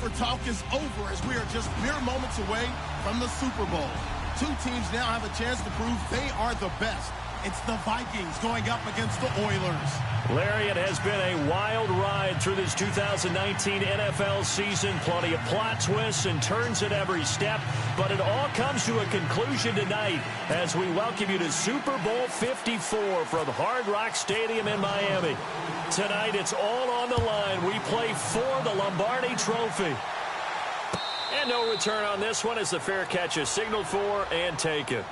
for talk is over as we are just mere moments away from the Super Bowl. Two teams now have a chance to prove they are the best. It's the Vikings going up against the Oilers. Larry, it has been a wild ride through this 2019 NFL season. Plenty of plot twists and turns at every step. But it all comes to a conclusion tonight as we welcome you to Super Bowl 54 from Hard Rock Stadium in Miami. Tonight, it's all on the line. We play for the Lombardi Trophy. And no return on this one as the fair catch is signaled for and taken.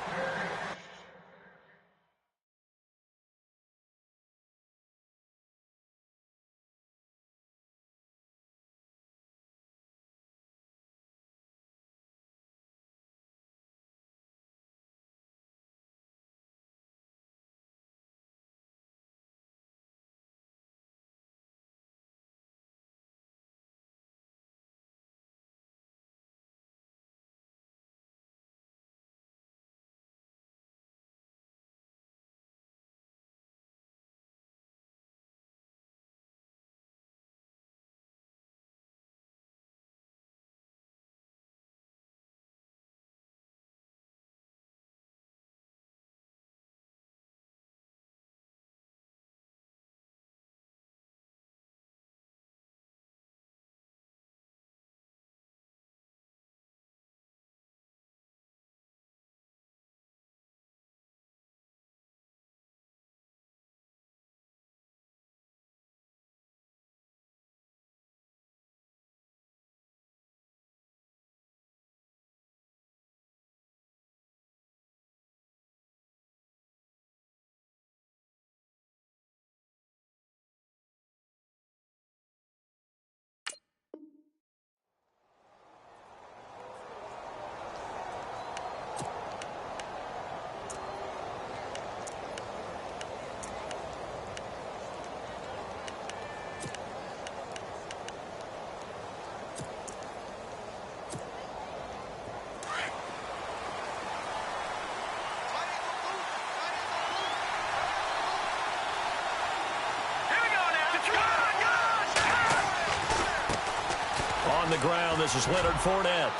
On the ground, this is Leonard Fournette.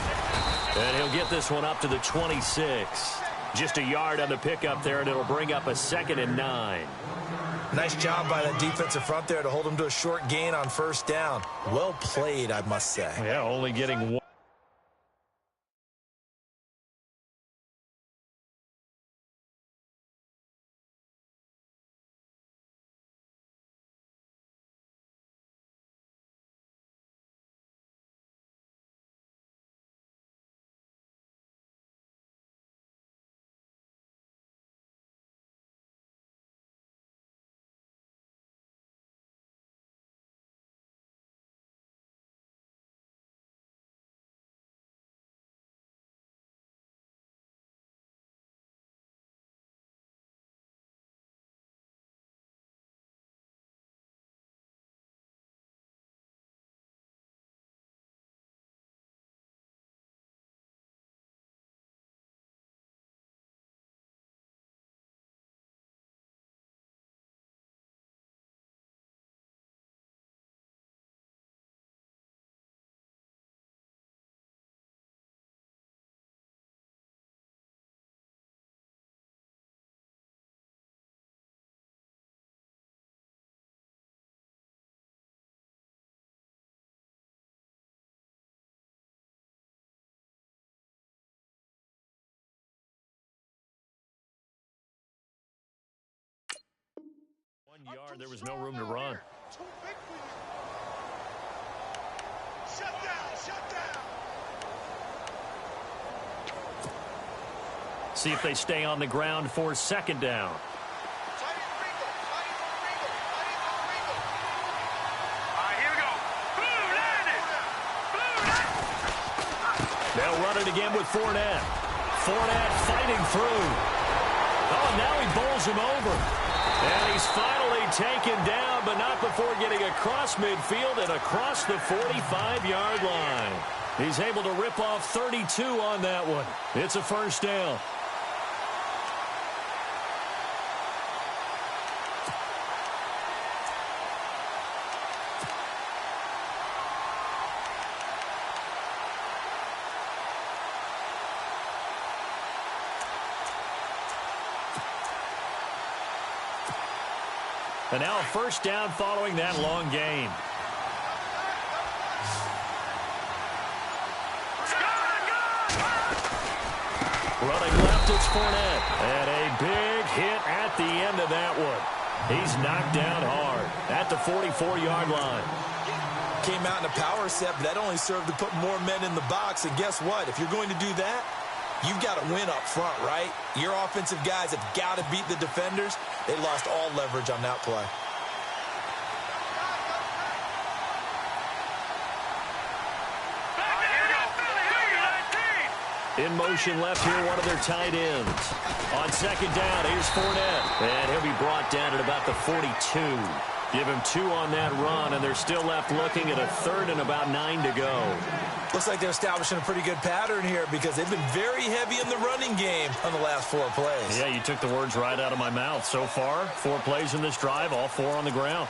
And he'll get this one up to the 26. Just a yard on the pickup there, and it'll bring up a 2nd and 9. Nice job by that defensive front there to hold him to a short gain on first down. Well played, I must say. Yeah, only getting one. Yard, there was no room to run. Shut down. See if they stay on the ground for 2nd down. Here we go. They'll run it again with Fournette. Fournette fighting through. Oh, now he bowls him over. And he's finally taken down, but not before getting across midfield and across the 45-yard line. He's able to rip off 32 on that one. It's a 1st down. And now a first down following that long gain. Running left, it's Fournette. And a big hit at the end of that one. He's knocked down hard at the 44-yard line. Came out in a power set, but that only served to put more men in the box. And guess what? If you're going to do that, you've got to win up front, right? Your offensive guys have got to beat the defenders. They lost all leverage on that play. In motion left here, one of their tight ends. On second down, here's Fournette. And he'll be brought down at about the 42. Give him 2 on that run, and they're still left looking at a 3rd and about 9 to go. Looks like they're establishing a pretty good pattern here because they've been very heavy in the running game on the last 4 plays. Yeah, you took the words right out of my mouth. So far, 4 plays in this drive, all 4 on the ground.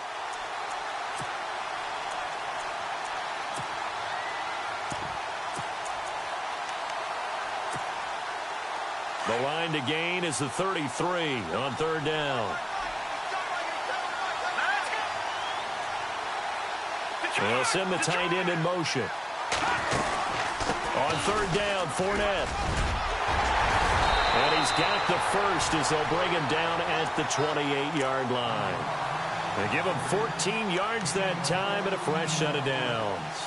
The line to gain is the 33 on 3rd down. They'll send the tight end in motion. On 3rd down, Fournette. And he's got the first as they'll bring him down at the 28-yard line. They give him 14 yards that time and a fresh set of downs.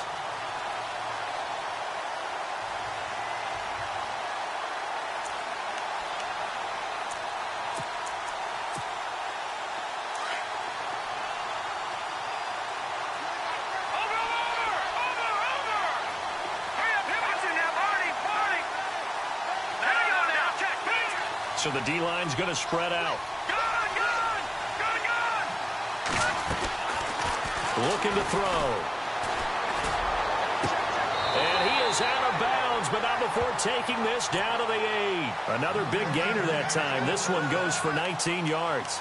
So the D-line's going to spread out. Looking to throw. And he is out of bounds, but not before taking this down to the 8. Another big gainer that time. This one goes for 19 yards.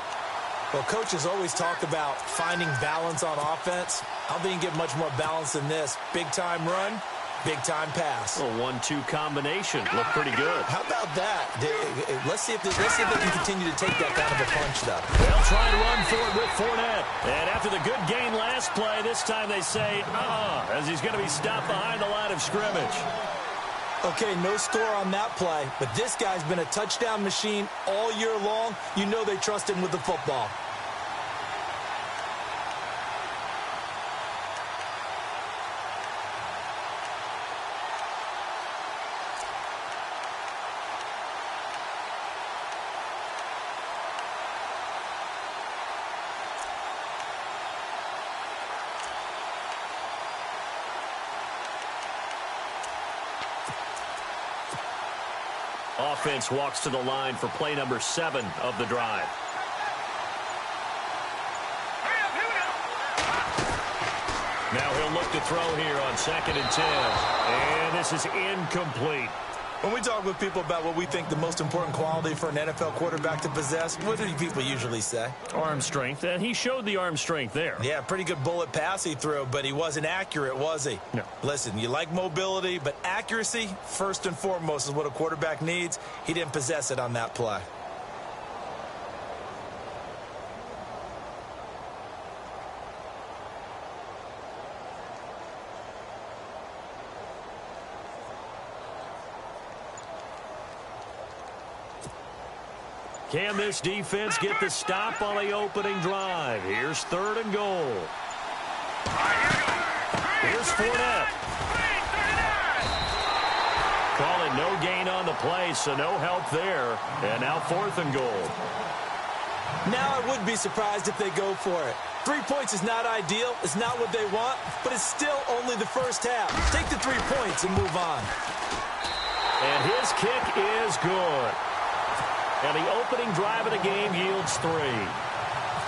Well, coaches always talk about finding balance on offense. I don't think you get much more balance than this. Big-time run. Big-time pass. A 1-2 combination. Look pretty good. How about that? Let's see if they can continue to take that kind of a punch, though. They'll try and run for it with Fournette. And after the good gain last play, this time they say, as he's going to be stopped behind the line of scrimmage. Okay, no score on that play, but this guy's been a touchdown machine all year long. You know they trust him with the football. Offense walks to the line for play number 7 of the drive. Now he'll look to throw here on 2nd and 10. And this is incomplete. When we talk with people about what we think the most important quality for an NFL quarterback to possess, what do people usually say? Arm strength, and he showed the arm strength there. Yeah, pretty good bullet pass he threw, but he wasn't accurate, was he? No. Listen, you like mobility, but accuracy, first and foremost, is what a quarterback needs. He didn't possess it on that play. Can this defense get the stop on the opening drive? Here's 3rd and goal. Here's Fournette. Call it no gain on the play, so no help there. And now 4th and goal. Now I wouldn't be surprised if they go for it. 3 points is not ideal. It's not what they want, but it's still only the first half. Take the 3 points and move on. And his kick is good. And the opening drive of the game yields 3.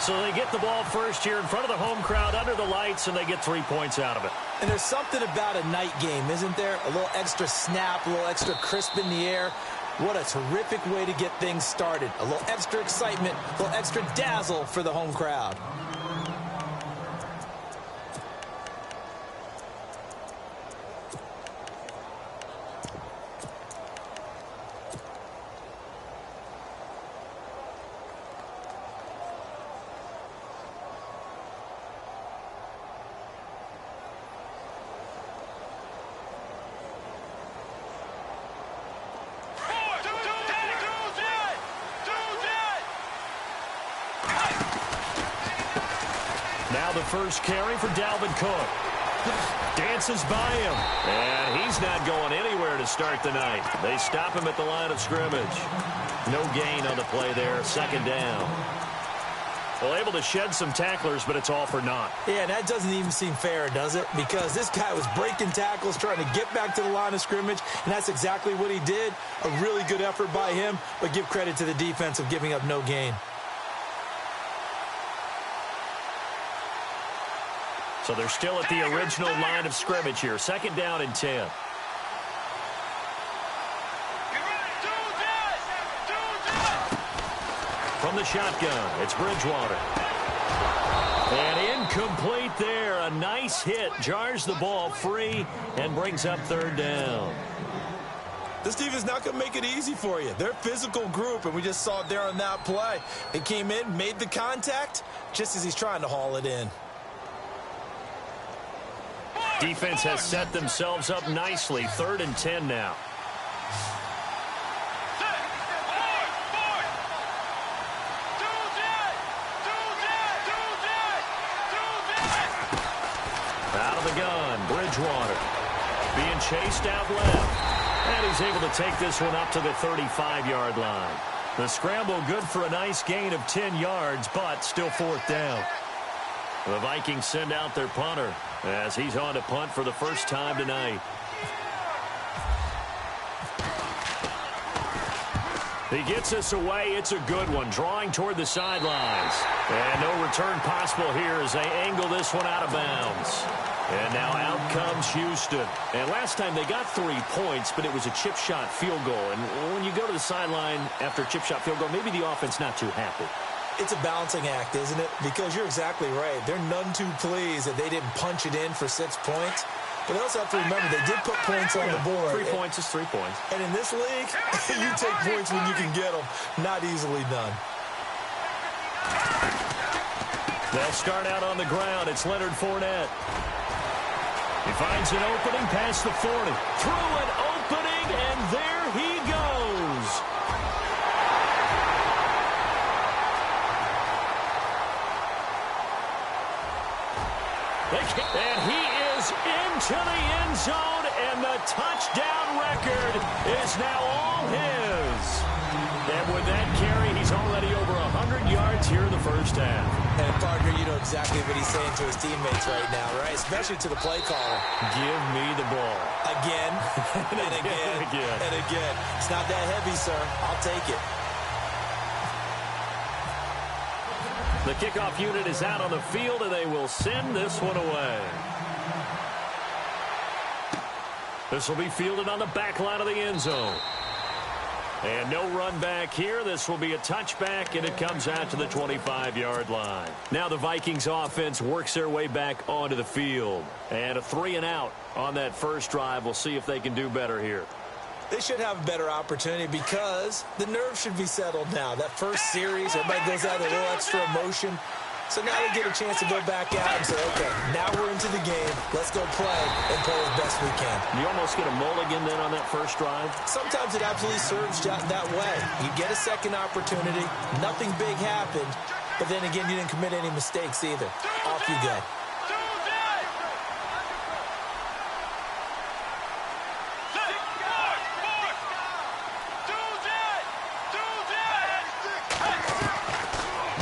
So they get the ball first here in front of the home crowd under the lights, and they get 3 points out of it. And there's something about a night game, isn't there? A little extra snap, a little extra crisp in the air. What a terrific way to get things started. A little extra excitement, a little extra dazzle for the home crowd. the first carry for Dalvin Cook. Dances by him, and he's not going anywhere to start the night. They stop him at the line of scrimmage. No gain on the play there, second down. Well, able to shed some tacklers, but it's all for naught. Yeah, that doesn't even seem fair, does it? Because this guy was breaking tackles, trying to get back to the line of scrimmage, and that's exactly what he did. A really good effort by him, but give credit to the defense of giving up no gain. So they're still at the original line of scrimmage here. Second down and 10. From the shotgun, it's Bridgewater. And incomplete there. A nice hit. Jars the ball free and brings up third down. This defense is not going to make it easy for you. They're a physical group, and we just saw it there on that play. It came in, made the contact, just as he's trying to haul it in. Defense has set themselves up nicely. Third and 10 now. Out of the gun, Bridgewater. Being chased out left. And he's able to take this one up to the 35-yard line. The scramble good for a nice gain of 10 yards, but still fourth down. The Vikings send out their punter as he's on to punt for the first time tonight. He gets us away. It's a good one, drawing toward the sidelines. And no return possible here as they angle this one out of bounds. And now out comes Houston. And last time they got 3 points, but it was a chip shot field goal. And when you go to the sideline after a chip shot field goal, maybe the offense not too happy. It's a balancing act, isn't it? Because you're exactly right. They're none too pleased that they didn't punch it in for 6 points. But they also have to remember they did put points on the board. 3 points is 3 points. And in this league, you take points when you can get them. Not easily done. They'll start out on the ground. It's Leonard Fournette. He finds an opening past the 40. Through an opening, and there he goes. And he is into the end zone, and the touchdown record is now all his. And with that carry, he's already over 100 yards here in the first half. And, partner, you know exactly what he's saying to his teammates right now, right? Especially to the play caller. Give me the ball. Again, and again, and again. It's not that heavy, sir. I'll take it. The kickoff unit is out on the field, and they will send this one away. This will be fielded on the back line of the end zone. And no run back here. This will be a touchback, and it comes out to the 25-yard line. Now the Vikings offense works their way back onto the field. And a 3-and-out on that first drive. We'll see if they can do better here. They should have a better opportunity because the nerves should be settled now. That first series, everybody goes out with a little extra emotion. So now they get a chance to go back out and say, okay, now we're into the game. Let's go play and play as best we can. You almost get a mulligan then on that first drive? Sometimes it absolutely serves that way. You get a second opportunity. Nothing big happened. But then again, you didn't commit any mistakes either. Off you go.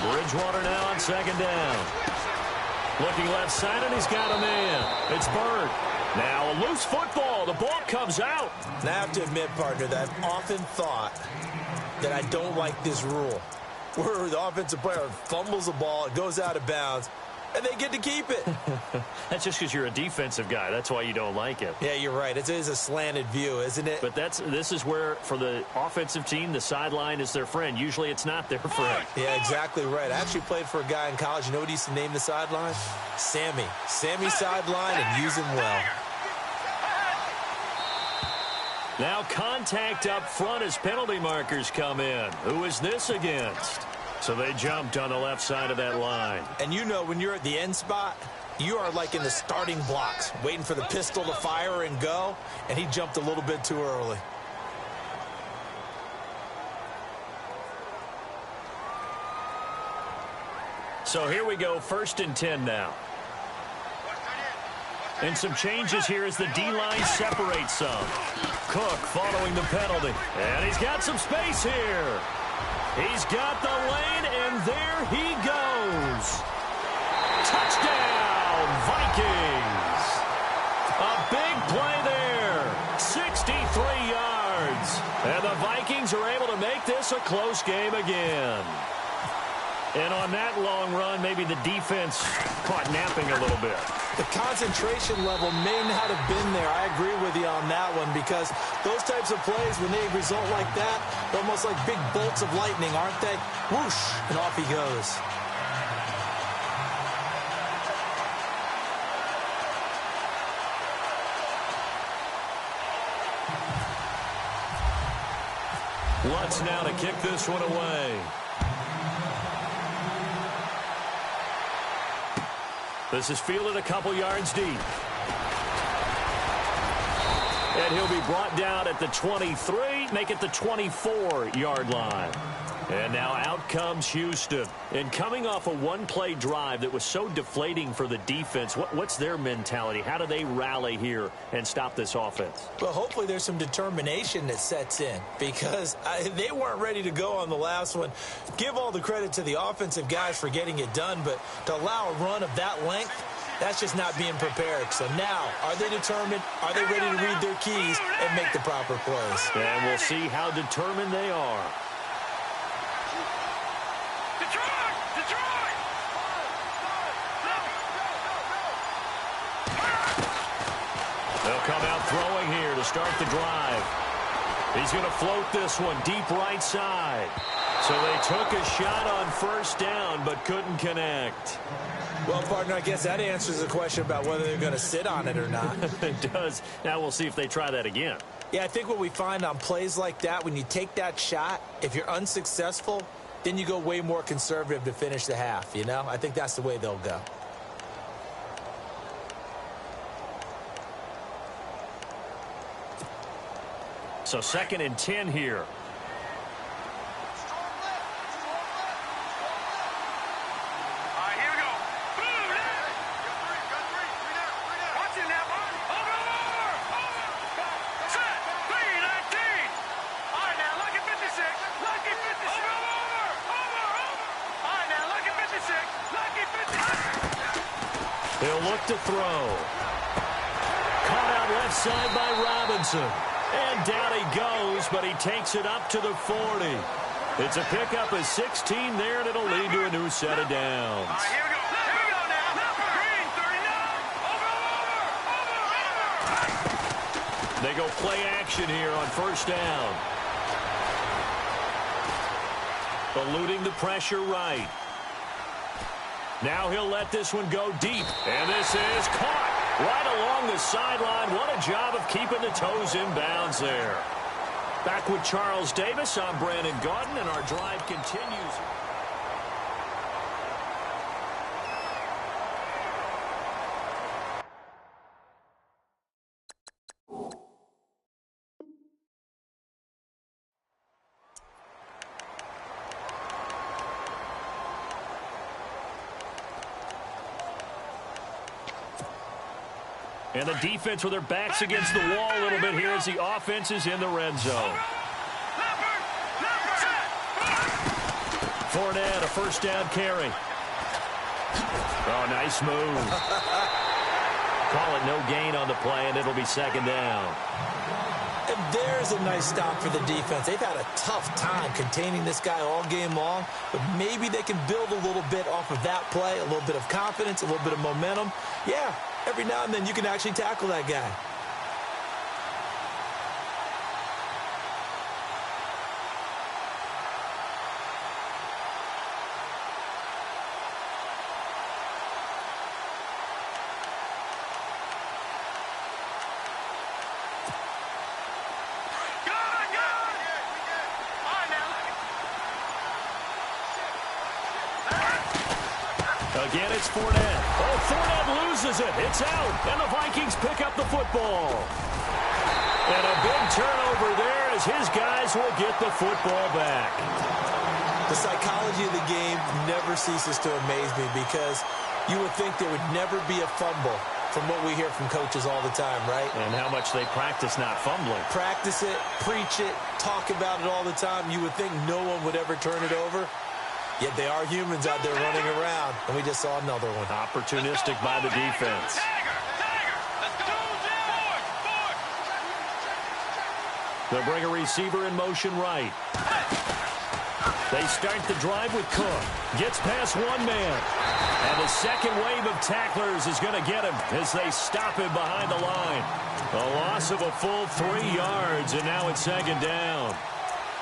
Bridgewater now on second down. Looking left side, and he's got a man. It's Bird. Now a loose football. The ball comes out. And I have to admit, partner, that I've often thought that I don't like this rule, where the offensive player fumbles the ball, it goes out of bounds, and they get to keep it. That's just because you're a defensive guy. That's why you don't like it. Yeah, you're right. It is a slanted view, isn't it? But this is where, for the offensive team, the sideline is their friend. Usually it's not their friend. Yeah, exactly right. I actually played for a guy in college. You know what he used to name the sideline? Sammy. Sammy sideline, and use him well. Now contact up front as penalty markers come in. Who is this against? So they jumped on the left side of that line. And you know when you're at the end spot, you are like in the starting blocks, waiting for the pistol to fire and go, and he jumped a little bit too early. So here we go, 1st and 10 now. And some changes here as the D-line separates some. Cook following the penalty. And he's got some space here. He's got the lane, and there he goes. Touchdown, Vikings. A big play there. 63 yards. And the Vikings are able to make this a close game again. And on that long run, maybe the defense caught napping a little bit. The concentration level may not have been there. I agree with you on that one because those types of plays, when they result like that, they're almost like big bolts of lightning, aren't they? Whoosh, and off he goes. Lutz now to kick this one away. This is fielded a couple yards deep. And he'll be brought down at the 23, make it the 24-yard line. And now out comes Houston. And coming off a one-play drive that was so deflating for the defense, what's their mentality? How do they rally here and stop this offense? Well, hopefully there's some determination that sets in because they weren't ready to go on the last one. Give all the credit to the offensive guys for getting it done, but to allow a run of that length, that's just not being prepared. So now, are they determined? Are they ready to read their keys and make the proper plays? And we'll see how determined they are. They'll come out throwing here to start the drive. He's going to float this one deep right side. So they took a shot on 1st down but couldn't connect. Well, partner, I guess that answers the question about whether they're going to sit on it or not. It does. Now we'll see if they try that again. Yeah, I think what we find on plays like that, when you take that shot, if you're unsuccessful, then you go way more conservative to finish the half, you know? I think that's the way they'll go. So 2nd and 10 here. He'll look to throw. Caught out left side by Robinson. And down he goes, but he takes it up to the 40. It's a pickup of 16 there, and it'll lead to a new set of downs. Here we go. Here we go now. Green, 39. Over. They go play action here on 1st down. Eluding the pressure right. Now he'll let this one go deep. And this is caught right along the sideline. What a job of keeping the toes in bounds there. Back with Charles Davis. I'm Brandon Gaudin, and our drive continues. And the defense with their backs against the wall a little bit here as the offense is in the red zone. Fournette, a 1st down carry. Oh, nice move. Call it no gain on the play, and it'll be 2nd down. And there's a nice stop for the defense. They've had a tough time containing this guy all game long, but maybe they can build a little bit off of that play, a little bit of confidence, a little bit of momentum. Yeah, every now and then you can actually tackle that guy. Again, it's Fournette. Oh, Fournette loses it. It's out, and the Vikings pick up the football. And a big turnover there as his guys will get the football back. The psychology of the game never ceases to amaze me because you would think there would never be a fumble from what we hear from coaches all the time, right? And how much they practice not fumbling. Practice it, preach it, talk about it all the time. You would think no one would ever turn it over. Yet they are humans out there running around, and we just saw another one. Opportunistic by the defense. They'll bring a receiver in motion right. They start the drive with Cook. Gets past one man. And the second wave of tacklers is going to get him as they stop him behind the line. A loss of a full 3 yards, and now it's second down.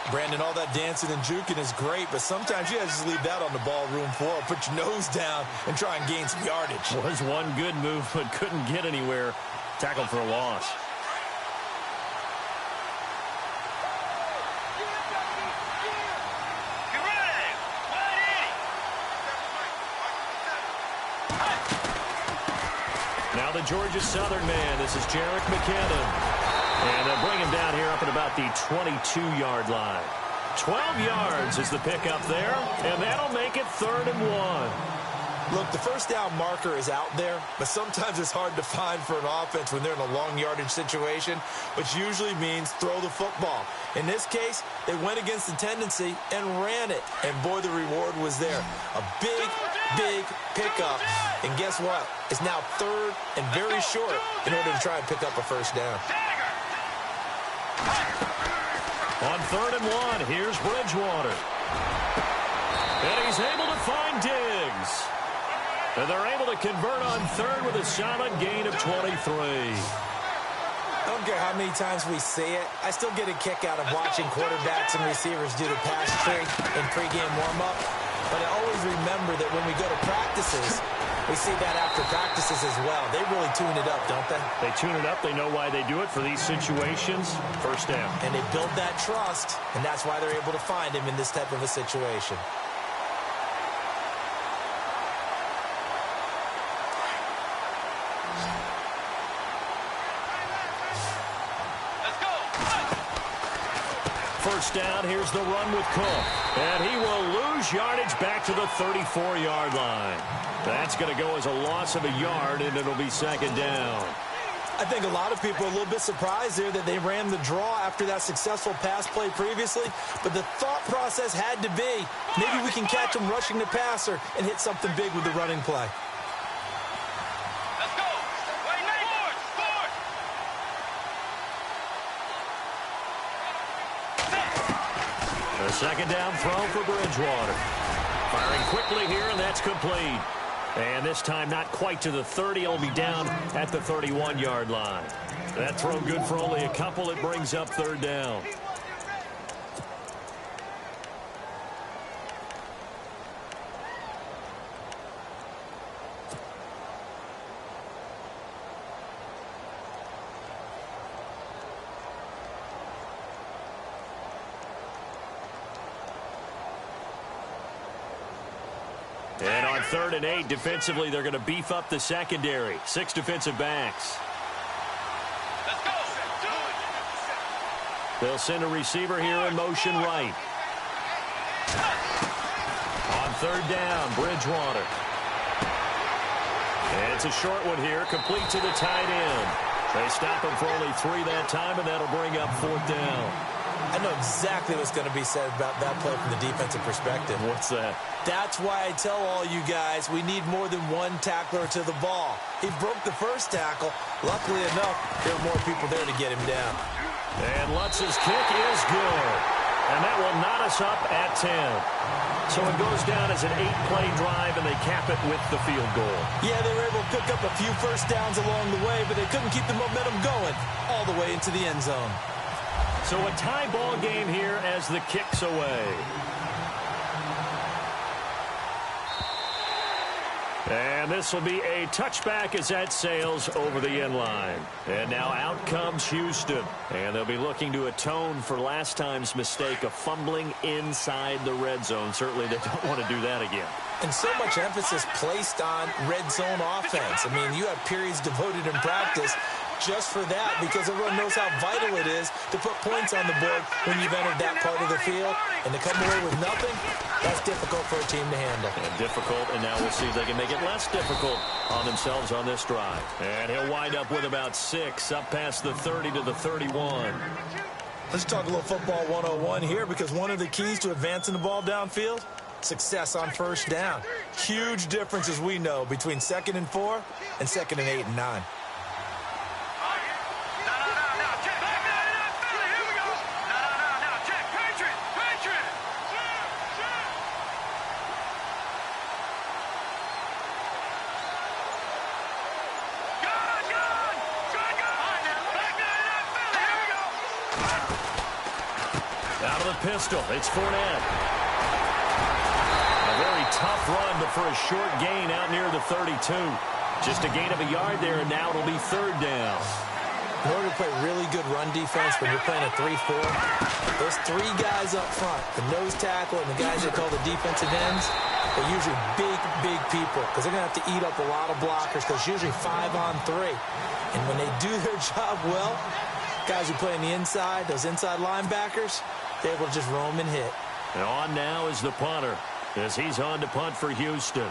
Brandon, all that dancing and juking is great, but sometimes you guys just leave that on the ballroom floor. Put your nose down and try and gain some yardage. Was one good move, but couldn't get anywhere. Tackled for a loss. Now the Georgia Southern man. This is Jerick McKinnon. And they'll bring him down here up at about the 22-yard line. 12 yards is the pickup there, and that'll make it 3rd and 1. Look, the first down marker is out there, but sometimes it's hard to find for an offense when they're in a long yardage situation, which usually means throw the football. In this case, they went against the tendency and ran it, and boy, the reward was there. A big pickup, and guess what? It's now 3rd and very short in order to try and pick up a first down. On 3rd and 1, here's Bridgewater. And he's able to find Diggs. And they're able to convert on 3rd with a solid gain of 23. I don't care how many times we see it. I still get a kick out of watching quarterbacks and receivers do the pass trick in pregame warm-up. But I always remember that when we go to practices, we see that after practices as well. They really tune it up, don't they? They tune it up. They know why they do it for these situations. First down. And they build that trust, and that's why they're able to find him in this type of a situation. First down, here's the run with Cook. And he will lose yardage back to the 34-yard line. That's going to go as a loss of a yard, and it'll be second down. I think a lot of people are a little bit surprised there that they ran the draw after that successful pass play previously. But the thought process had to be, maybe we can catch them rushing the passer and hit something big with the running play. Let's go. A second down throw for Bridgewater. Firing quickly here, and that's complete. And this time not quite to the 30. It'll be down at the 31-yard line. That throw good for only a couple. It brings up 3rd down. And on 3rd and 8, defensively, they're going to beef up the secondary. 6 defensive backs. Let's go. They'll send a receiver here in motion right. On 3rd down, Bridgewater. And it's a short one here, complete to the tight end. They stop him for only 3 that time, and that'll bring up 4th down. I know exactly what's going to be said about that play from the defensive perspective. What's that? That's why I tell all you guys we need more than one tackler to the ball. He broke the first tackle. Luckily enough, there were more people there to get him down. And Lutz's kick is good. And that will knot us up at 10. So it goes down as an 8-play drive, and they cap it with the field goal. Yeah, they were able to pick up a few first downs along the way, but they couldn't keep the momentum going all the way into the end zone. So a tie ball game here as the kick's away. And this will be a touchback as that sails over the end line. And now out comes Houston. And they'll be looking to atone for last time's mistake of fumbling inside the red zone. Certainly they don't want to do that again. And so much emphasis placed on red zone offense. I mean, you have periods devoted in practice just for that, because everyone knows how vital it is to put points on the board when you've entered that part of the field. And to come away with nothing, that's difficult for a team to handle. And difficult, and now we'll see if they can make it less difficult on themselves on this drive. And he'll wind up with about 6, up past the 30 to the 31. Let's talk a little football 101 here, because one of the keys to advancing the ball downfield, success on first down. Huge difference, as we know, between 2nd and 4 and 2nd and 8 and 9. Pistol. It's Fournette. A very tough run, but for a short gain out near the 32. Just a gain of a yard there, and now it'll be 3rd down. In order to play really good run defense when you're playing a 3-4, those 3 guys up front, the nose tackle and the guys they call the defensive ends, they're usually big people, because they're going to have to eat up a lot of blockers, because it's usually 5 on 3. And when they do their job well, guys who play on the inside, those inside linebackers, they're able to just roam and hit. And on now is the punter, as he's on to punt for Houston.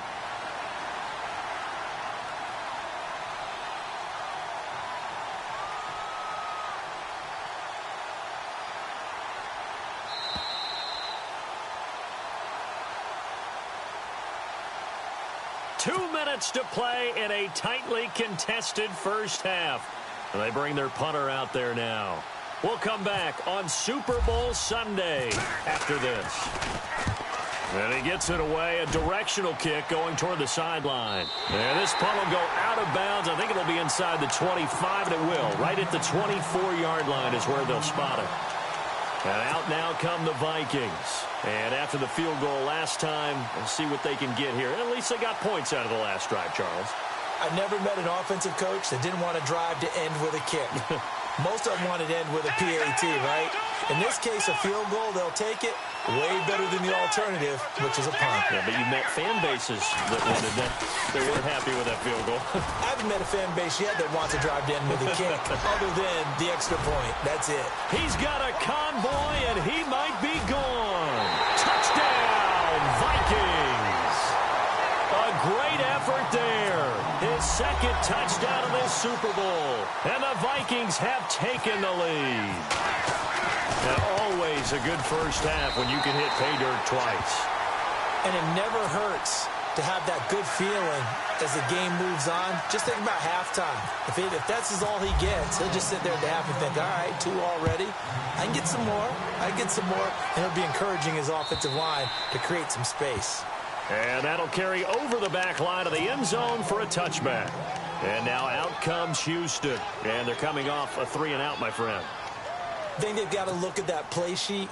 Two minutes to play in a tightly contested first half. And they bring their punter out there now. We'll come back on Super Bowl Sunday after this. And he gets it away, a directional kick going toward the sideline. And this punt will go out of bounds. I think it'll be inside the 25, and it will. Right at the 24-yard line is where they'll spot it. And out now come the Vikings. And after the field goal last time, we'll see what they can get here. At least they got points out of the last drive, Charles. I've never met an offensive coach that didn't want to drive to end with a kick. Most of them want it to end with a PAT, right? In this case, a field goal, they'll take it. Way better than the alternative, which is a punt. Yeah, but you met fan bases that wanted that. They weren't happy with that field goal. I haven't met a fan base yet that wants to drive to end with a kick, other than the extra point. That's it. He's got a convoy, and he might be gone. Touchdown, Vikings. A great effort there. His 2nd touchdown of this Super Bowl. And the Vikings have taken the lead. And always a good first half when you can hit pay dirt twice. And it never hurts to have that good feeling as the game moves on. Just think about halftime. If that's all he gets, he'll just sit there at the half and think, all right, 2 already. I can get some more. I can get some more. And he'll be encouraging his offensive line to create some space. And that'll carry over the back line of the end zone for a touchback. And now out comes Houston. And they're coming off a 3-and-out, my friend. I think they've got to look at that play sheet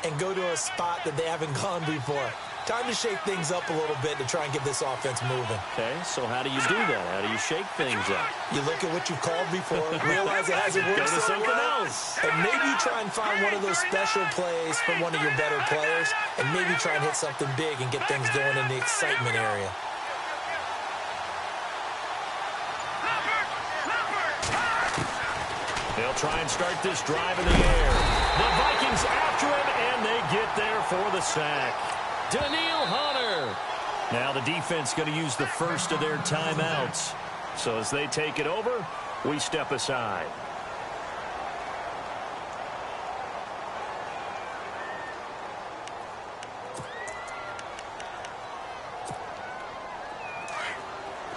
and go to a spot that they haven't gone before. Time to shake things up a little bit to try and get this offense moving. Okay, so how do you do that? How do you shake things up? You look at what you've called before, realize it hasn't worked Go to so something well, else. and maybe you try and find one of those special plays from one of your better players, and maybe try and hit something big and get things going in the excitement area. They'll try and start this drive in the air. The Vikings after him, and they get there for the sack. Daniil Hunter. Now the defense going to use the first of their timeouts. So as they take it over, we step aside.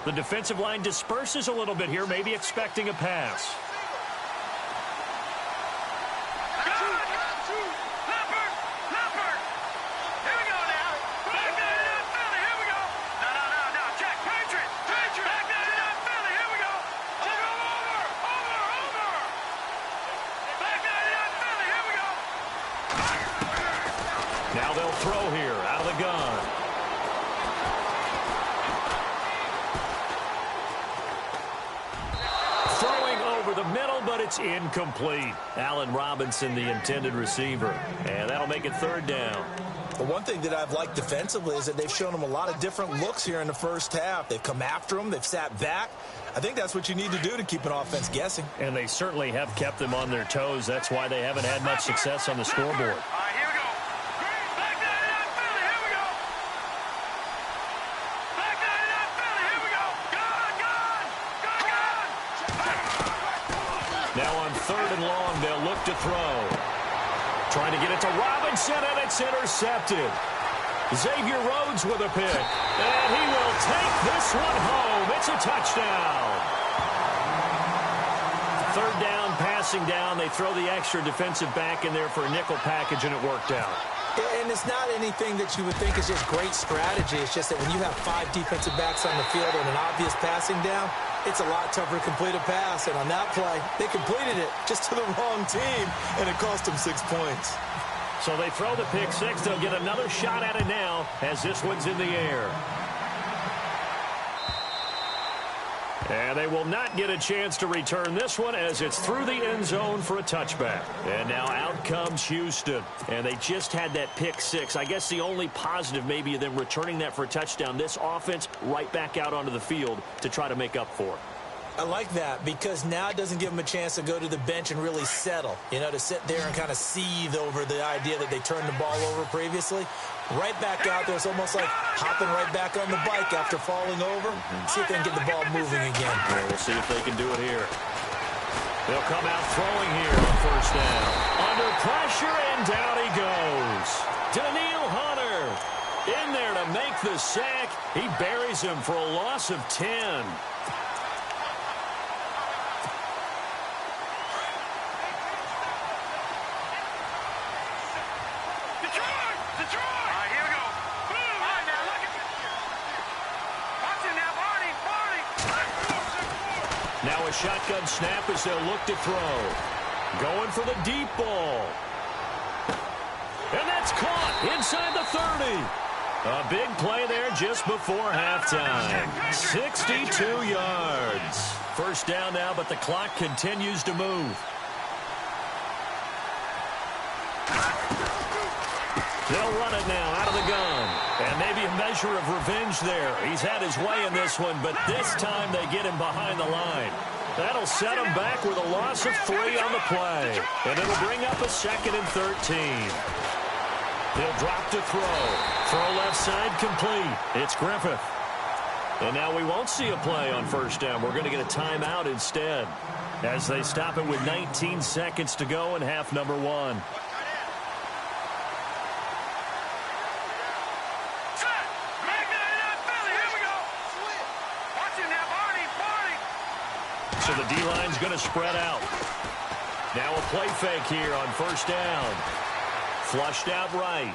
The defensive line disperses a little bit here, maybe expecting a pass. Now they'll throw here out of the gun. Throwing over the middle, but it's incomplete. Allen Robinson, the intended receiver. And that'll make it 3rd down. Well, one thing that I've liked defensively is that they've shown them a lot of different looks here in the first half. They've come after them. They've sat back. I think that's what you need to do to keep an offense guessing. And they certainly have kept them on their toes. That's why they haven't had much success on the scoreboard. All right, here we go. Back 99 Philly, here we go. Back 99 Philly, here we go. Gone. Now on 3rd and long, they'll look to throw. Trying to get it to Robinson, and it's intercepted. Xavier Rhodes with a pick. And he will take this one home. It's a touchdown. 3rd down, passing down. They throw the extra defensive back in there for a nickel package, and it worked out. And it's not anything that you would think is just great strategy. It's just that when you have 5 defensive backs on the field and an obvious passing down, it's a lot tougher to complete a pass. And on that play, they completed it just to the wrong team, and it cost them 6 points. So they throw the pick six. They'll get another shot at it now as this one's in the air. And they will not get a chance to return this one as it's through the end zone for a touchback. And now out comes Houston. And they just had that pick six. I guess the only positive maybe of them returning that for a touchdown, this offense right back out onto the field to try to make up for it. I like that because now it doesn't give them a chance to go to the bench and really settle, to sit there and kind of seethe over the idea that they turned the ball over previously. Right back out there, it's almost like hopping right back on the bike after falling over. See if they can get the ball moving again. Well, we'll see if they can do it here. They'll come out throwing here on 1st down. Under pressure, and down he goes. Daniil Hunter in there to make the sack. He buries him for a loss of 10. Now a shotgun snap as they'll look to throw. Going for the deep ball. And that's caught inside the 30. A big play there just before halftime. 62 yards. 1st down now, but the clock continues to move. They'll run it now out of the gun. And maybe a measure of revenge there. He's had his way in this one, but this time they get him behind the line. That'll set him back with a loss of 3 on the play. And it'll bring up a 2nd and 13. He'll drop to throw. Throw left side complete. It's Griffith. And now we won't see a play on 1st down. We're going to get a timeout instead as they stop it with 19 seconds to go in half number 1. So the D-line's going to spread out. Now a play fake here on 1st down. Flushed out right.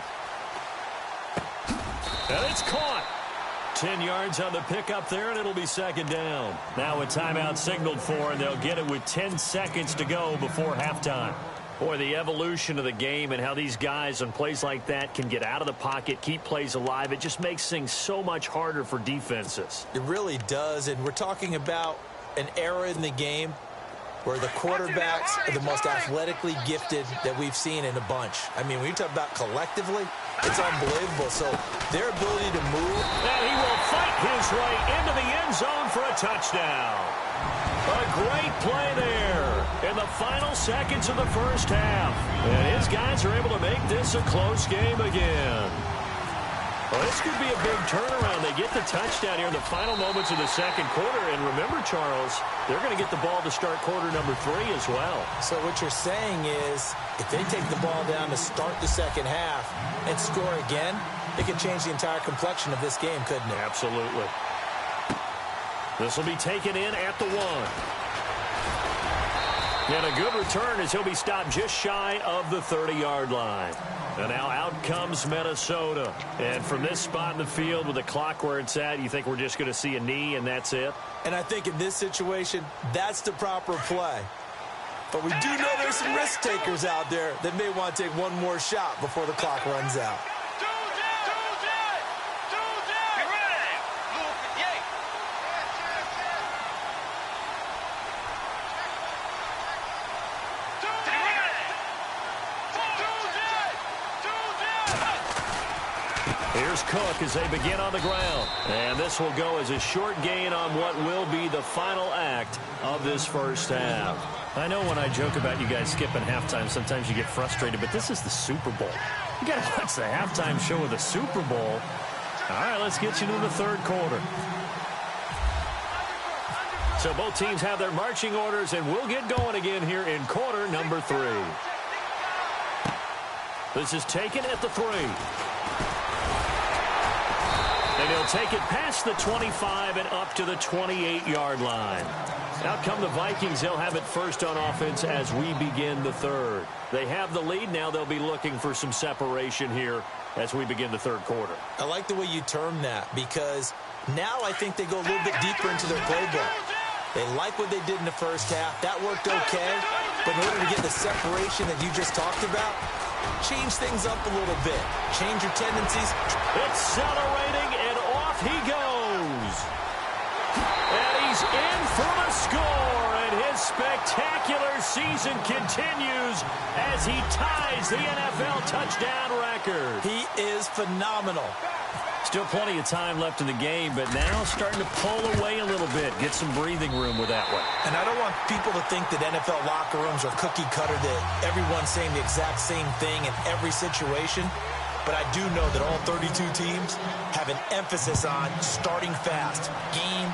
And it's caught. 10 yards on the pickup there, and it'll be 2nd down. Now a timeout signaled for, and they'll get it with 10 seconds to go before halftime. Boy, the evolution of the game and how these guys on plays like that can get out of the pocket, keep plays alive, it just makes things so much harder for defenses. It really does, and we're talking about an era in the game where the quarterbacks are the most athletically gifted that we've seen in a bunch. I mean, when you talk about collectively, it's unbelievable. So their ability to move. And he will fight his way into the end zone for a touchdown. A great play there in the final seconds of the 1st half. And his guys are able to make this a close game again. Well, this could be a big turnaround. They get the touchdown here in the final moments of the 2nd quarter. And remember, Charles, they're going to get the ball to start quarter number 3 as well. So what you're saying is if they take the ball down to start the 2nd half and score again, it could change the entire complexion of this game, couldn't it? Absolutely. This will be taken in at the 1. And a good return as he'll be stopped just shy of the 30-yard line. And now out comes Minnesota. And from this spot in the field with the clock where it's at, you think we're just going to see a knee and that's it? And I think in this situation, that's the proper play. But we do know there's some risk takers out there that may want to take one more shot before the clock runs out. Here's Cook as they begin on the ground. And this will go as a short gain on what will be the final act of this first half. I know when I joke about you guys skipping halftime, sometimes you get frustrated, but this is the Super Bowl. You got to watch the halftime show of the Super Bowl. All right, let's get you to the third quarter. So both teams have their marching orders, and we'll get going again here in quarter number 3. This is taken at the 3. And he'll take it past the 25 and up to the 28-yard line. Out come the Vikings. They'll have it first on offense as we begin the third. They have the lead. Now they'll be looking for some separation here as we begin the third quarter. I like the way you term that, because now I think they go a little bit deeper into their playbook. They like what they did in the first half. That worked okay. But in order to get the separation that you just talked about, change things up a little bit. Change your tendencies. Accelerating, and off he goes. And he's in for the score, and his spectacular season continues as he ties the NFL touchdown record. He is phenomenal. Still plenty of time left in the game, but now starting to pull away a little bit, get some breathing room with that one. And I don't want people to think that NFL locker rooms are cookie cutter, that everyone's saying the exact same thing in every situation. But I do know that all 32 teams have an emphasis on starting fast. Game,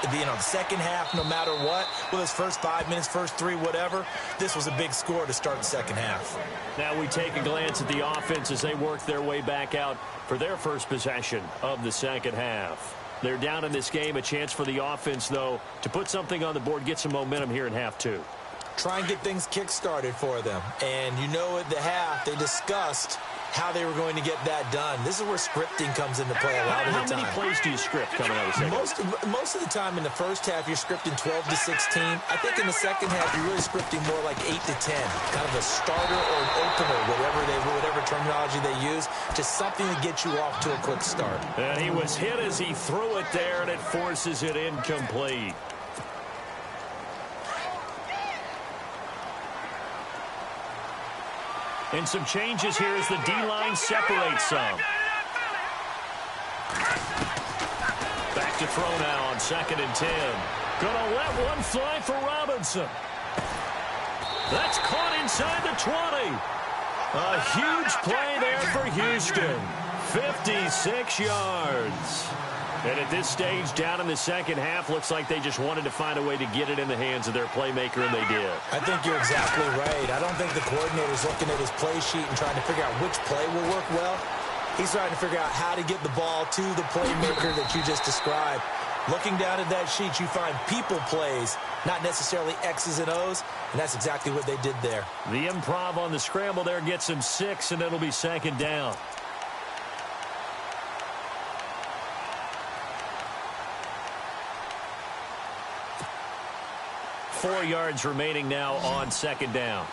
the second half, no matter what, whether it's first 5 minutes, first 3, whatever, this was a big score to start the second half. Now we take a glance at the offense as they work their way back out for their first possession of the second half. They're down in this game. A chance for the offense, though, to put something on the board, get some momentum here in half 2. Try and get things kick-started for them. And you know at the half, they discussed how they were going to get that done. This is where scripting comes into play a lot of the time. How many plays do you script coming out of the second half? Most of the time in the first half, you're scripting 12 to 16. I think in the second half, you're really scripting more like 8 to 10. Kind of a starter or an opener, whatever terminology they use. Just something to get you off to a quick start. And he was hit as he threw it there, and it forces it incomplete. And some changes here as the D-line separates some. Back to throw now on 2nd and 10. Gonna let one fly for Robinson. That's caught inside the 20. A huge play there for Houston. 56 yards. And at this stage, down in the second half, looks like they just wanted to find a way to get it in the hands of their playmaker, and they did. I think you're exactly right. I don't think the coordinator's looking at his play sheet and trying to figure out which play will work well. He's trying to figure out how to get the ball to the playmaker that you just described. Looking down at that sheet, you find people plays, not necessarily X's and O's, and that's exactly what they did there. The improv on the scramble there gets him 6, and it'll be 2nd down. Four yards remaining now on 2nd down.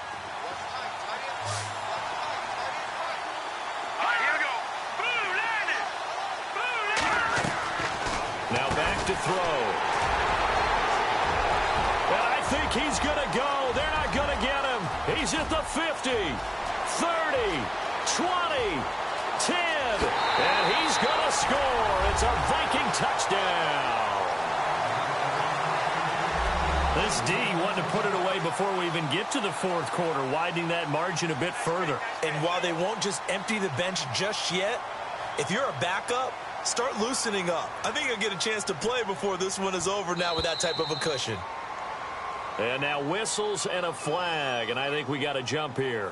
Now back to throw. And I think he's going to go. They're not going to get him. He's at the 50, 30, 20, 10. And he's going to score. It's a Viking touchdown. This D wanted to put it away before we even get to the fourth quarter, widening that margin a bit further. And while they won't just empty the bench just yet, if you're a backup, start loosening up. I think you'll get a chance to play before this one is over now with that type of a cushion. And now whistles and a flag, and I think we got a jump here.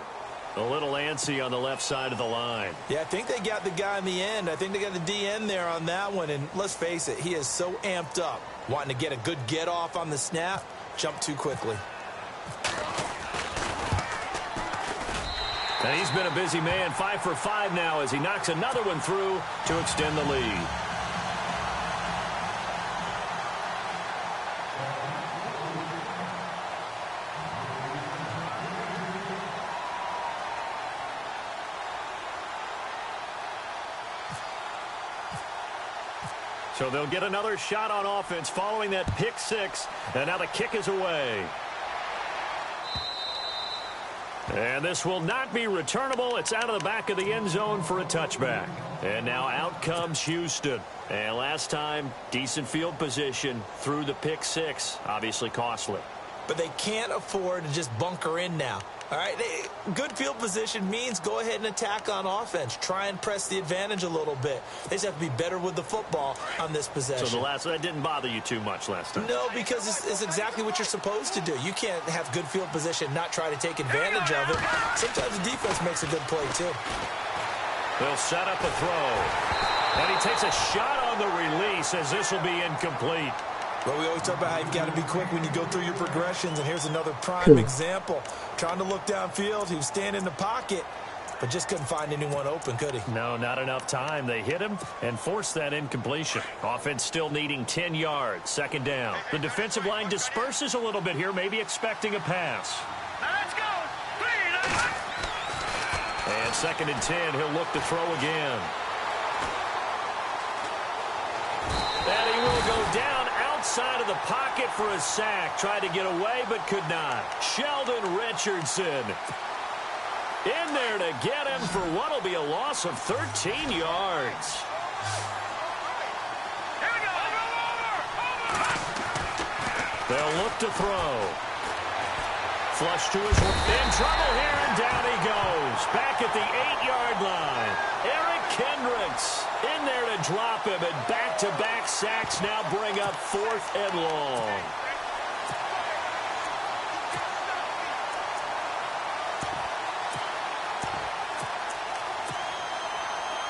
A little antsy on the left side of the line. Yeah, I think they got the guy in the end. I think they got the DN there on that one, and let's face it, he is so amped up, wanting to get a good get-off on the snap, jump too quickly. And he's been a busy man, 5 for 5 now as he knocks another one through to extend the lead. So they'll get another shot on offense following that pick 6, and now the kick is away. And this will not be returnable. It's out of the back of the end zone for a touchback. And now out comes Houston. And last time, decent field position through the pick six. Obviously costly. But they can't afford to just bunker in now. All right, good field position means go ahead and attack on offense. Try and press the advantage a little bit. They just have to be better with the football on this possession. So that didn't bother you too much last time? No, because it's exactly what you're supposed to do. You can't have good field position, not try to take advantage of it. Sometimes the defense makes a good play, too. They'll set up a throw. And he takes a shot on the release as this will be incomplete. Well, we always talk about how you've got to be quick when you go through your progressions, and here's another prime example. Trying to look downfield, he was standing in the pocket, but just couldn't find anyone open, could he? No, not enough time. They hit him and forced that incompletion. Offense still needing 10 yards, second down. The defensive line disperses a little bit here, maybe expecting a pass. Now let's go. And second and 10, he'll look to throw again. And he will go down outside of the pocket for a sack. Tried to get away, but could not. Sheldon Richardson in there to get him for what will be a loss of 13 yards. Here we go. Over. They'll look to throw. Flush to his in trouble here, and down he goes. Back at the 8-yard line. Eric Kendricks in there to drop him, and back-to-back sacks now bring up 4th and long.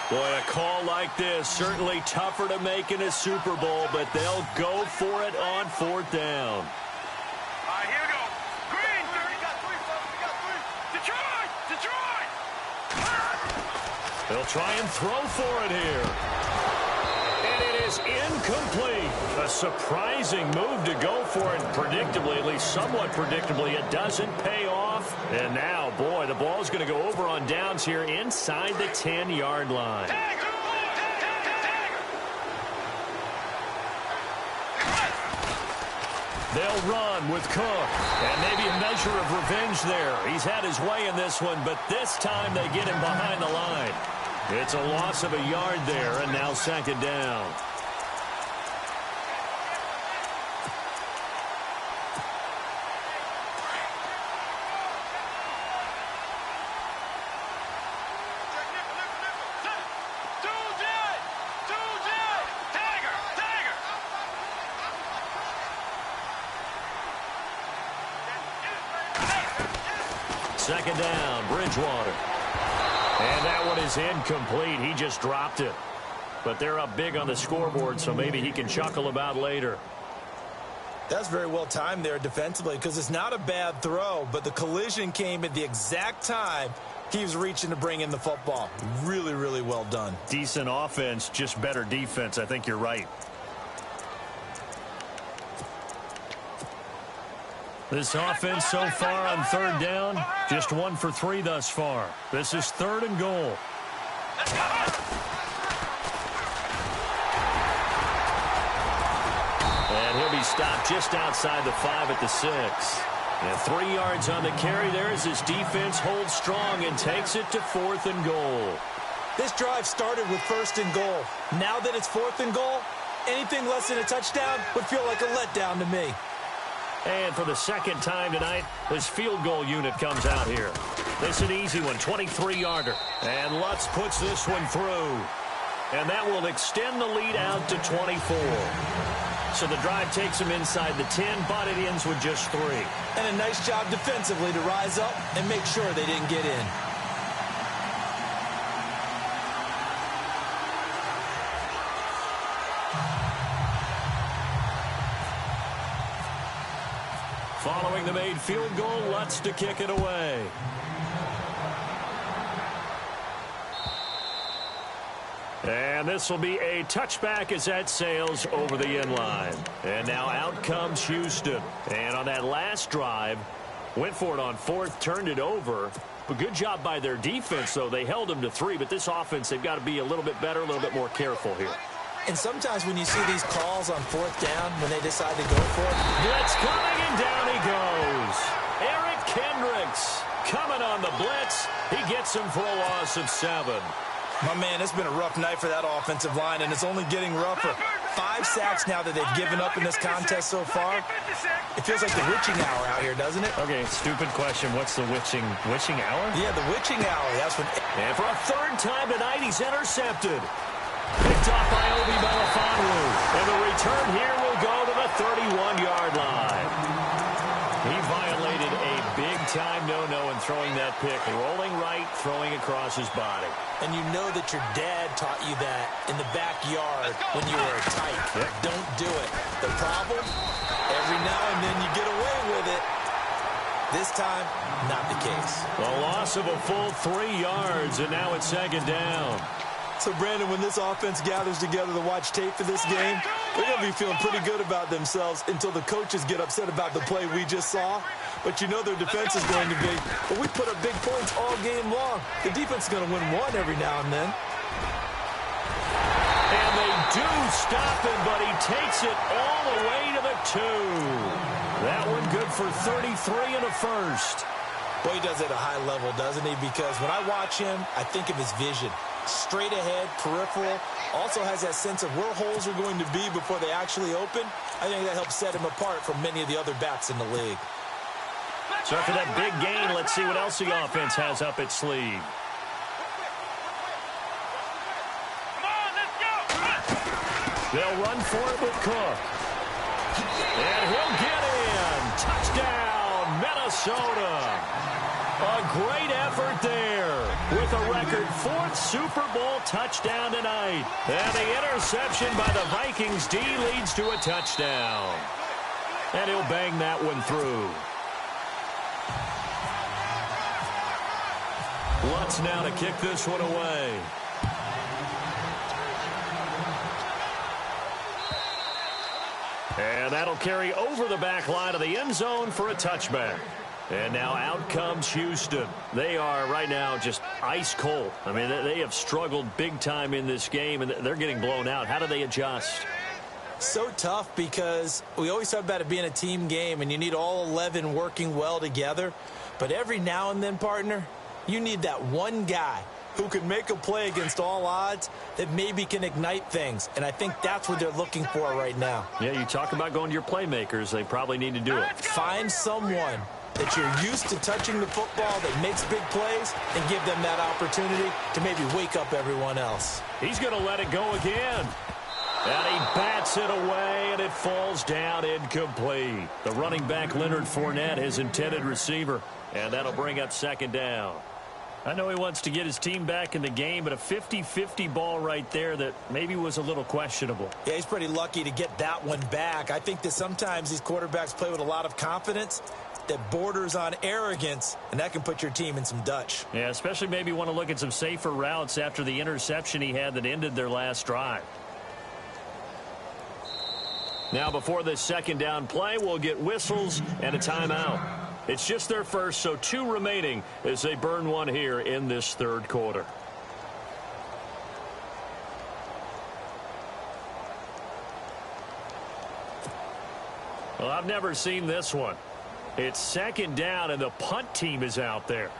Boy, a call like this, certainly tougher to make in a Super Bowl, but they'll go for it on 4th down. All right, here we go. Green. We got three. Detroit. They'll try and throw for it here. And it is incomplete. A surprising move to go for it. Predictably, at least somewhat predictably, it doesn't pay off. And now, boy, the ball's going to go over on downs here inside the 10-yard line. They'll run with Cook. And maybe a measure of revenge there. He's had his way in this one, but this time they get him behind the line. It's a loss of a yard there, and now second down. Second down, Bridgewater. And that one is incomplete. He just dropped it. But they're up big on the scoreboard, so maybe he can chuckle about later. That's very well timed there defensively, because it's not a bad throw, but the collision came at the exact time he was reaching to bring in the football. Really, really well done. Decent offense, just better defense. I think you're right. This offense so far on third down, just 1 for 3 thus far. This is 3rd and goal. And he'll be stopped just outside the 5 at the 6. And 3 yards on the carry there as his defense holds strong and takes it to 4th and goal. This drive started with 1st and goal. Now that it's 4th and goal, anything less than a touchdown would feel like a letdown to me. And for the second time tonight, this field goal unit comes out here. This is an easy one, 23-yarder. And Lutz puts this one through. And that will extend the lead out to 24. So the drive takes him inside the 10, but it ends with just 3. And a nice job defensively to rise up and make sure they didn't get in. Following the made field goal, Lutz to kick it away. And this will be a touchback as that sails over the end line. And now out comes Houston. And on that last drive, went for it on 4th, turned it over. But good job by their defense, though. They held them to 3, but this offense, they've got to be a little bit better, a little bit more careful here. And sometimes when you see these calls on 4th down, when they decide to go for it. Blitz coming, and down he goes. Eric Kendricks coming on the blitz. He gets him for a loss of 7. My man, it's been a rough night for that offensive line, and it's only getting rougher. 5 sacks now that they've given up in this contest so far. It feels like the witching hour out here, doesn't it? Okay, stupid question. What's the witching hour? Yeah, the witching hour. That's when. And for a 3rd time tonight, he's intercepted. Picked off by Obi Melifonwu. And the return here will go to the 31-yard line. He violated a big-time no-no in throwing that pick. Rolling right, throwing across his body. And you know that your dad taught you that in the backyard when you were a tyke. Yep. Don't do it. The problem? Every now and then you get away with it. This time, not the case. A loss of a full 3 yards, and now it's 2nd down. So, Brandon, when this offense gathers together to watch tape for this game, they're going to be feeling pretty good about themselves until the coaches get upset about the play we just saw. But you know their defense is going to be. But we put up big points all game long. The defense is going to win one every now and then. And they do stop him, but he takes it all the way to the 2. That one good for 33 and a first. Boy, he does it at a high level, doesn't he? Because when I watch him, I think of his vision. Straight ahead, peripheral, also has that sense of where holes are going to be before they actually open. I think that helps set him apart from many of the other backs in the league. So after that big gain, let's see what else the offense has up its sleeve. Come on, let's go. They'll run for it with Cook. And he'll get in. Touchdown, Minnesota. A great effort there with a record 4th Super Bowl touchdown tonight. And the interception by the Vikings D leads to a touchdown. And he'll bang that one through. Lutz now to kick this one away. And that'll carry over the back line of the end zone for a touchback. And now out comes Houston. They are right now just ice cold. I mean, they have struggled big time in this game, and they're getting blown out. How do they adjust? So tough because we always talk about it being a team game, and you need all 11 working well together. But every now and then, partner, you need that one guy who can make a play against all odds that maybe can ignite things. And I think that's what they're looking for right now. Yeah, you talk about going to your playmakers. They probably need to do it. Find someone that you're used to touching the football that makes big plays and give them that opportunity to maybe wake up everyone else. He's going to let it go again. And he bats it away, and it falls down incomplete. The running back, Leonard Fournette, his intended receiver. And that'll bring up 2nd down. I know he wants to get his team back in the game, but a 50-50 ball right there that maybe was a little questionable. Yeah, he's pretty lucky to get that one back. I think that sometimes these quarterbacks play with a lot of confidence that borders on arrogance, and that can put your team in some Dutch. Yeah, especially maybe want to look at some safer routes after the interception he had that ended their last drive. Now before this 2nd down play, we'll get whistles and a timeout. It's just their first, so 2 remaining as they burn one here in this 3rd quarter. Well, I've never seen this one. It's 2nd down, and the punt team is out there.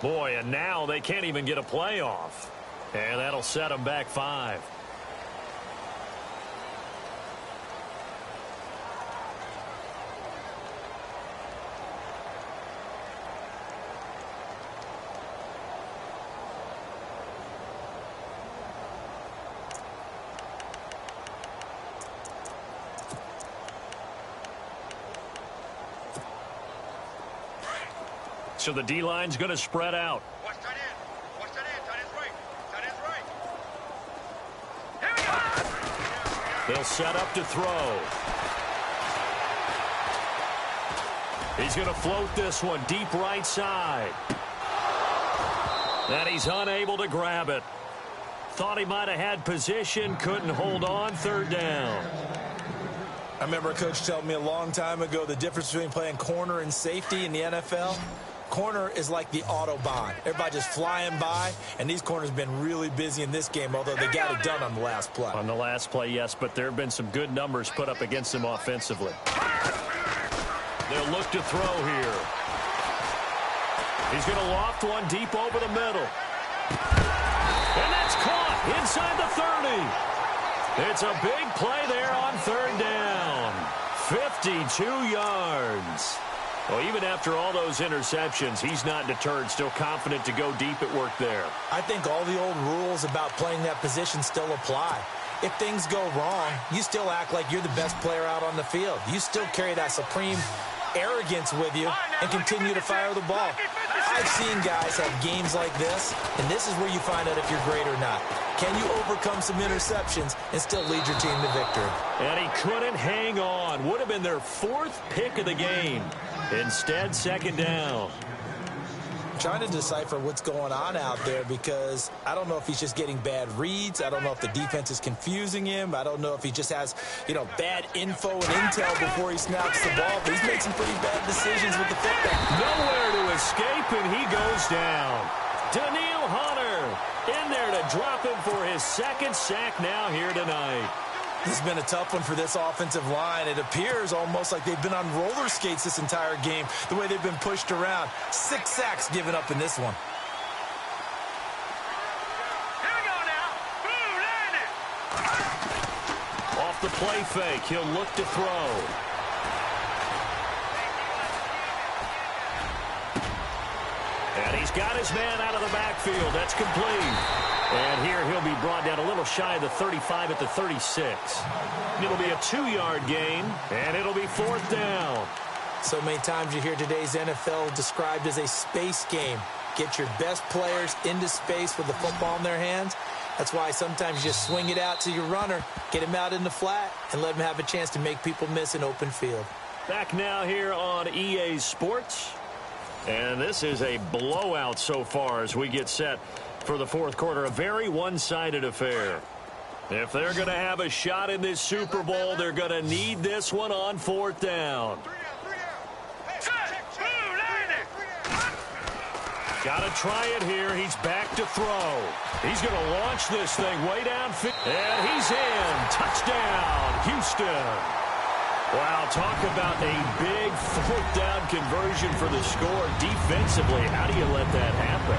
Boy, and now they can't even get a play off. And that'll set them back 5. So the D-line's going to spread out. Watch tight end. Watch tight end. Tight end's right. Tight end's right. Here we go. They'll set up to throw. He's going to float this one deep right side. And he's unable to grab it. Thought he might have had position, couldn't hold on. Third down. I remember a coach telling me a long time ago the difference between playing corner and safety in the NFL. Corner is like the Autobahn. Everybody just flying by, and these corners have been really busy in this game, although they got it done on the last play. On the last play, yes, but there have been some good numbers put up against him offensively. They'll look to throw here. He's going to loft one deep over the middle. And that's caught inside the 30. It's a big play there on third down. 52 yards. Well, even after all those interceptions, he's not deterred, still confident to go deep at work there. I think all the old rules about playing that position still apply. If things go wrong, you still act like you're the best player out on the field. You still carry that supreme arrogance with you and continue to fire the ball. I've seen guys have games like this, and this is where you find out if you're great or not. Can you overcome some interceptions and still lead your team to victory? And he couldn't hang on. Would have been their fourth pick of the game. Instead, second down. I'm trying to decipher what's going on out there because I don't know if he's just getting bad reads. I don't know if the defense is confusing him. I don't know if he just has, bad info and intel before he snaps the ball. But he's made some pretty bad decisions with the football. Nowhere to escape, and he goes down. Danielle Hunter in there to drop him for his second sack now here tonight. This has been a tough one for this offensive line. It appears almost like they've been on roller skates this entire game, the way they've been pushed around. 6 sacks given up in this one. Here we go now. Boom, landed. Off the play fake, he'll look to throw. And he's got his man out of the backfield. That's complete. And here he'll be brought down a little shy of the 35 at the 36. It'll be a 2-yard gain, and it'll be fourth down. So many times you hear today's NFL described as a space game. Get your best players into space with the football in their hands. That's why sometimes you just swing it out to your runner, get him out in the flat, and let him have a chance to make people miss an open field. Back now here on EA Sports. And this is a blowout so far as we get set for the fourth quarter. A very one-sided affair. If they're going to have a shot in this Super Bowl, they're going to need this one on fourth down. Got to try it here. He's back to throw. He's going to launch this thing way downfield. And he's in. Touchdown, Houston. Wow, talk about a big fourth down conversion for the score. Defensively, how do you let that happen?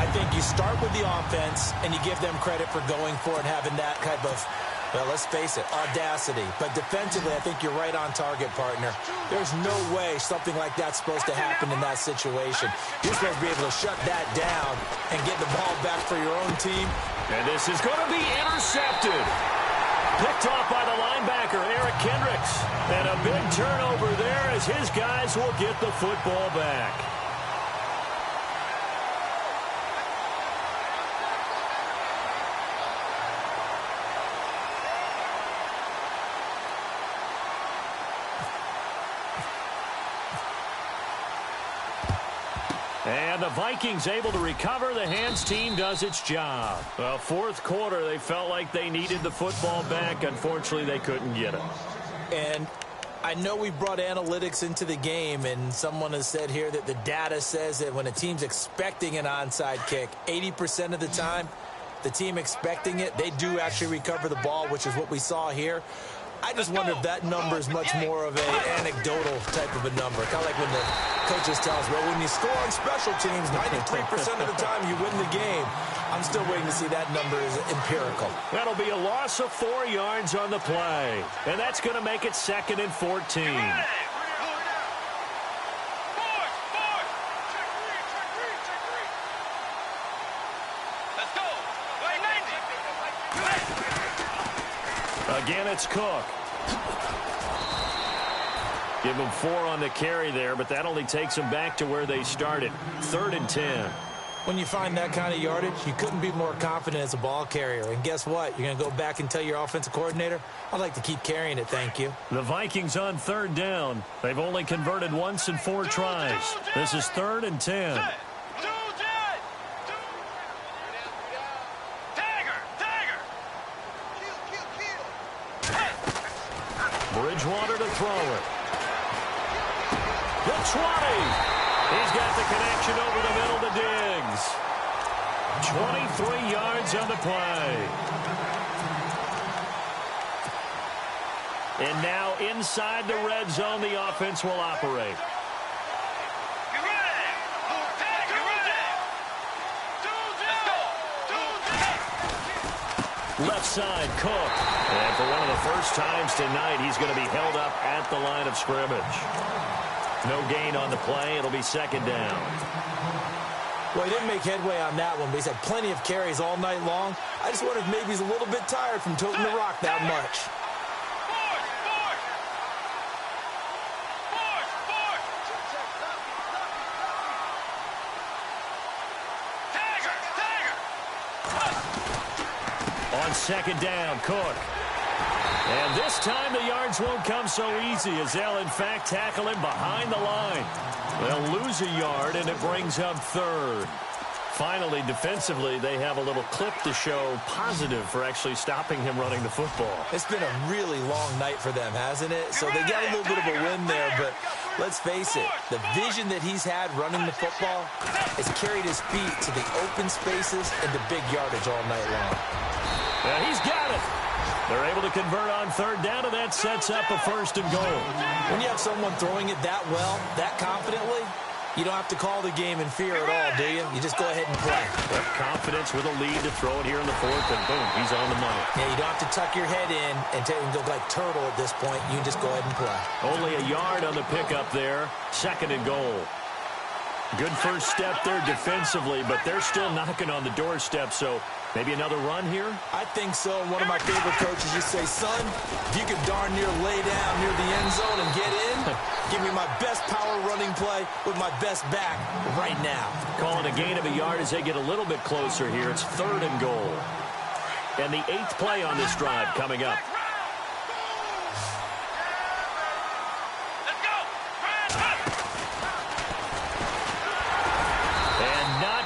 I think you start with the offense, and you give them credit for going for it, having that type of, well, let's face it, audacity. But defensively, I think you're right on target, partner. There's no way something like that's supposed to happen in that situation. You're supposed to be able to shut that down and get the ball back for your own team. And this is going to be intercepted. Picked off by the linebacker, Eric Kendricks. And a big turnover there as his guys will get the football back. And the Vikings able to recover. The hands team does its job. Well, fourth quarter, they felt like they needed the football back. Unfortunately, they couldn't get it. And I know we brought analytics into the game, and someone has said here that the data says that when a team's expecting an onside kick, 80% of the time, the team expecting it, they do actually recover the ball, which is what we saw here. I just wonder if that number is much more of an anecdotal type of a number. Kind of like when the coaches tell us, well, when you score on special teams, 93% of the time you win the game. I'm still waiting to see that number is empirical. That'll be a loss of 4 yards on the play. And that's going to make it 2nd and 14. Again, it's Cook. Give him 4 on the carry there, but that only takes them back to where they started. 3rd and 10. When you find that kind of yardage, you couldn't be more confident as a ball carrier. And guess what? You're going to go back and tell your offensive coordinator, I'd like to keep carrying it, thank you. The Vikings on third down. They've only converted once in 4 tries. This is 3rd and 10. Bridgewater to throw it. The 20. He's got the connection over the middle to Diggs. 23 yards on the play. And now inside the red zone, the offense will operate. Left side, Cook. And for one of the first times tonight, he's going to be held up at the line of scrimmage. No gain on the play. It'll be 2nd down. Well, he didn't make headway on that one, but he's had plenty of carries all night long. I just wonder if maybe he's a little bit tired from toting the rock that much. On 2nd down, Cook. And this time the yards won't come so easy as they'll, in fact, tackle him behind the line. They'll lose a yard, and it brings up 3rd. Finally, defensively, they have a little clip to show positive for actually stopping him running the football. It's been a really long night for them, hasn't it? So they got a little bit of a win there, but let's face it, the vision that he's had running the football has carried his feet to the open spaces and to big yardage all night long. And he's got it. They're able to convert on 3rd down, and that sets up a 1st and goal. When you have someone throwing it that well, that confidently, you don't have to call the game in fear at all, do you? You just go ahead and play. Confidence with a lead to throw it here in the 4th, and boom, he's on the money. Yeah, you don't have to tuck your head in and go like turtle at this point. You can just go ahead and play. Only a yard on the pickup there. 2nd and goal. Good first step there defensively, but they're still knocking on the doorstep, so maybe another run here? I think so. One of my favorite coaches used to say, son, if you could darn near lay down near the end zone and get in, give me my best power running play with my best back right now. Calling a gain of a yard as they get a little bit closer here. It's 3rd and goal. And the 8th play on this drive coming up.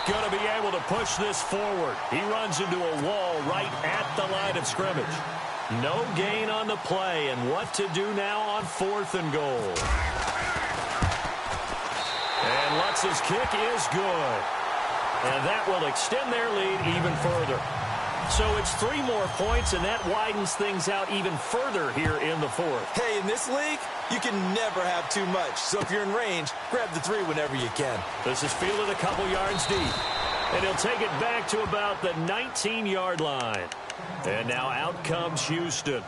Going to be able to push this forward. He runs into a wall right at the line of scrimmage. No gain on the play, and what to do now on 4th and goal. And Lutz's kick is good. And that will extend their lead even further. So it's 3 more points, and that widens things out even further here in the 4th. Hey, in this league, you can never have too much. So if you're in range, grab the 3 whenever you can. This is fielded a couple yards deep. And he'll take it back to about the 19-yard line. And now out comes Houston.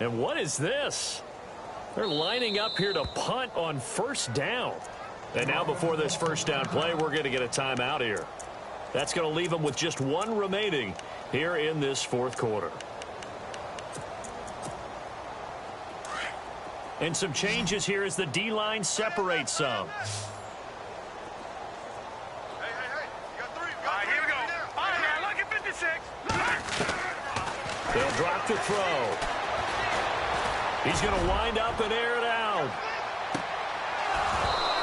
And what is this? They're lining up here to punt on 1st down. And now before this 1st down play, we're going to get a timeout here. That's going to leave them with just 1 remaining here in this 4th quarter. And some changes here as the D-line separates some. Hey, you got 3. All right, here we go. All right, now look at 56. They'll drop the throw. He's going to wind up and air it out.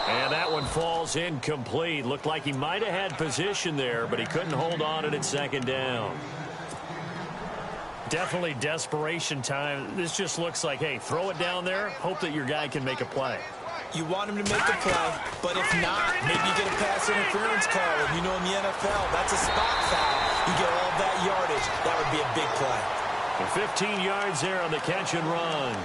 And that one falls incomplete. Looked like he might have had position there, but he couldn't hold on to it at 2nd down. Definitely desperation time. This just looks like, hey, throw it down there, hope that your guy can make a play. You want him to make a play, but if not, maybe you get a pass interference call. And you know in the NFL, that's a spot foul. You get all that yardage. That would be a big play. And 15 yards there on the catch and run.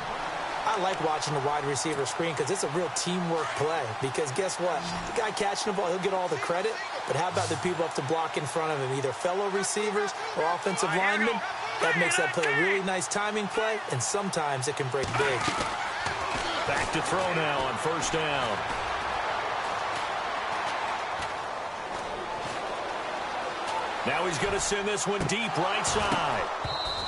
I like watching the wide receiver screen because it's a real teamwork play. Because guess what? The guy catching the ball, he'll get all the credit. But how about the people up to block in front of him, either fellow receivers or offensive linemen? That makes that play a really nice timing play, and sometimes it can break big. Back to throw now on 1st down. Now he's going to send this one deep right side.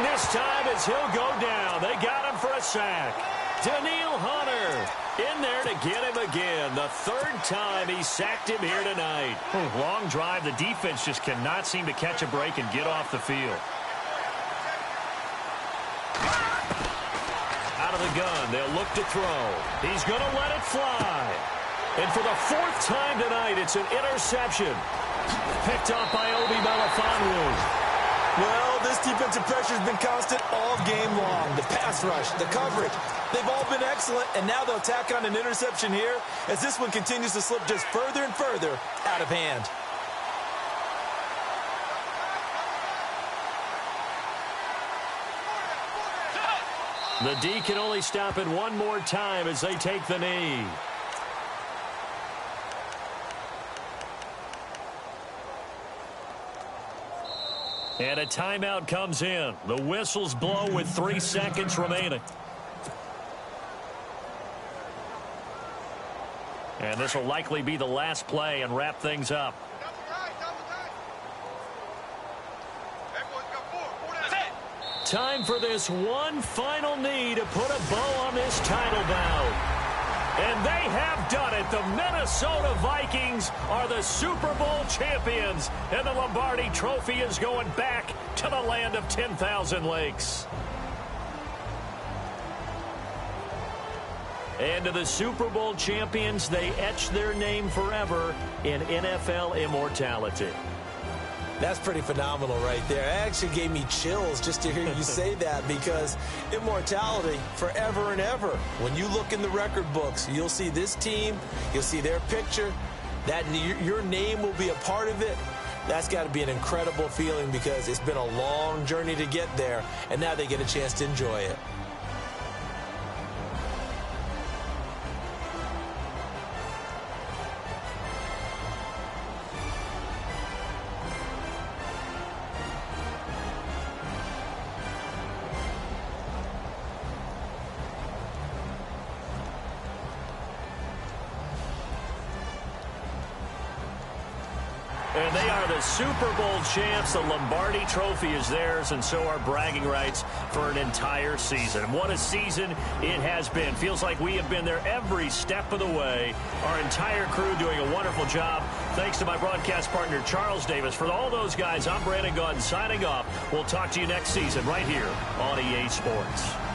holding this time as he'll go down. They got him for a sack. Daniil Hunter in there to get him again. The third time he sacked him here tonight. Long drive. The defense just cannot seem to catch a break and get off the field. Out of the gun. They'll look to throw. He's going to let it fly. And for the fourth time tonight, it's an interception. Picked up by Obi Melifonwu. Well, this defensive pressure has been constant all game long. The pass rush, the coverage, they've all been excellent, and now they'll tack on an interception here as this one continues to slip just further and further out of hand. The D can only stop it one more time as they take the knee. And a timeout comes in. The whistles blow with 3 seconds remaining. And this will likely be the last play and wrap things up. Time for this one final knee to put a bow on this title bout. And they have done it. The Minnesota Vikings are the Super Bowl champions. And the Lombardi Trophy is going back to the land of 10,000 lakes. And to the Super Bowl champions, they etch their name forever in NFL immortality. That's pretty phenomenal right there. It actually gave me chills just to hear you say that, because immortality forever and ever. When you look in the record books, you'll see this team, you'll see their picture, that your name will be a part of it. That's got to be an incredible feeling, because it's been a long journey to get there, and now they get a chance to enjoy it. And they are the Super Bowl champs. The Lombardi Trophy is theirs, and so are bragging rights for an entire season. What a season it has been. Feels like we have been there every step of the way. Our entire crew doing a wonderful job. Thanks to my broadcast partner, Charles Davis. For all those guys, I'm Brandon Gaudin signing off. We'll talk to you next season right here on EA Sports.